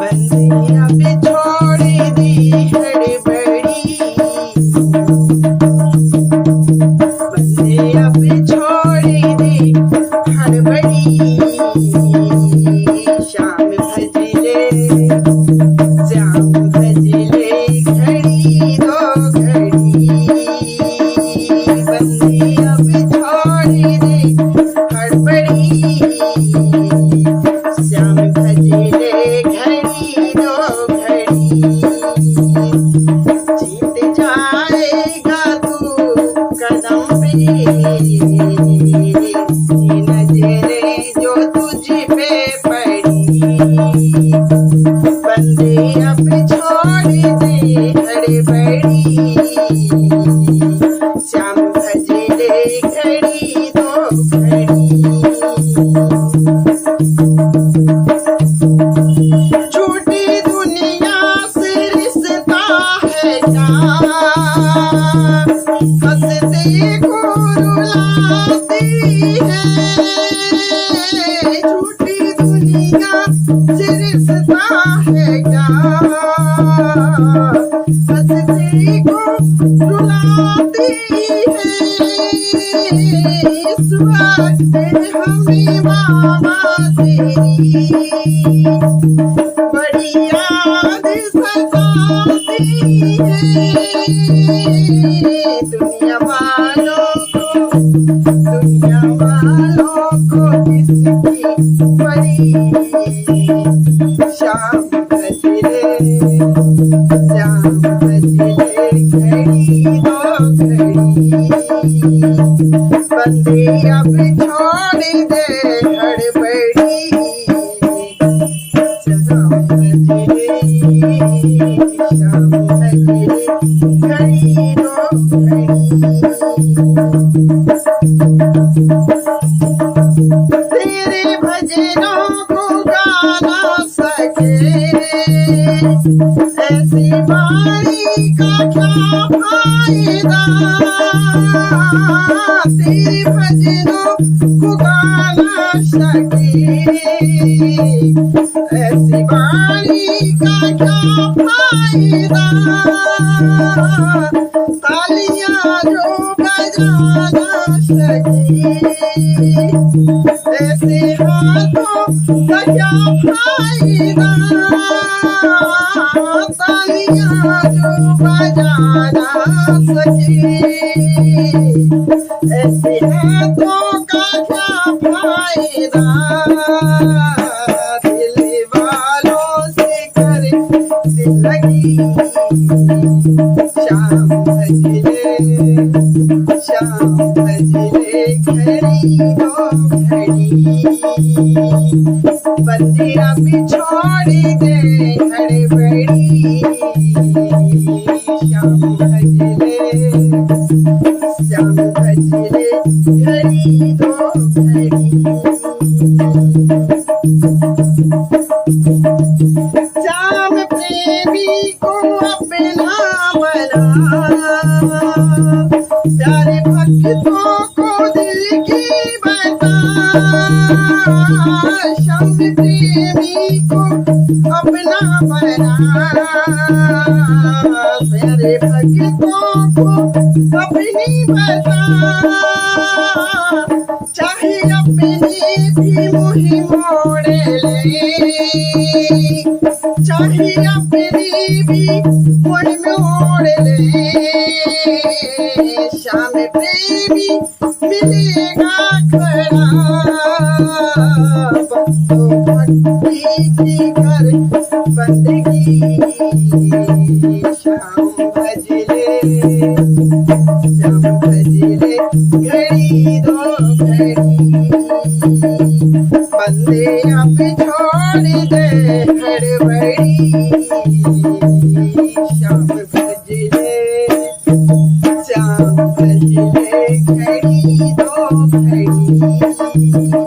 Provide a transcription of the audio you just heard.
बंदियां पे छोड़ दी हड़बड़ी, बंदियां पे छोड़ दी हड़बड़ी। शाम भजले श्याम भजले घड़ी दो घड़ी, बंदियां पे छोड़ दी हड़बड़ी। श्याम भजले घड़ी दो घड़ी, जीत जाएगा तू कदम पे, नजरें जो तुझ पे पड़ी। बंदे अब छोड़ दे हड़बड़ी, श्याम भजले घड़ी दो घड़ी। झूठी दुनिया से रिश्ता है क्या, हंसते को रुलाती है। झूठी दुनिया से रिश्ता है क्या, हंसते को रुलाती है। इस वक्त हमें मामा तेरी बड़ी याद सताती है। दुनिया वालों को किसकी बड़ी। शाम भजले श्याम भजले घड़ी दो घड़ी, बंदे अब छोड़ दे हड़बड़ी। श्याम भजले घड़ी दो घड़ी। तेरे भजनों को गा ना सके ऐसी वाणी का क्या फायदा। तेरे भजनों को गा ना सके ऐसी वाणी का क्या फायदा। तालियां जो बजा ना सके ऐसे हाथों का क्या फायदा। तालियां जो बजा ना सके ऐसे हाथों का क्या फायदा। दिल वालों से करे दिल लगी, श्याम भजले घड़ी दो घड़ी, बंदे अब छोड़ दे हड़बड़ी। श्याम भजले घड़ी दो घड़ी। श्याम प्रेमी को अपना बना, प्यारे भक्तों को दिल की बता। श्याम प्रेमी को अपना बना, प्यारे भक्तों को अपनी बता। चाहे अपनी भी मुही मोड़ ले, चाहे अपनी भी मुही मोड़ ले। श्याम प्रेमी मिलेगा खड़ा, भक्ति की कर बंदगी। श्याम भजले घड़ी दो घड़ी, बंदे अब छोड़ दे हड़बड़ी। श्याम भजले घड़ी दो घड़ी।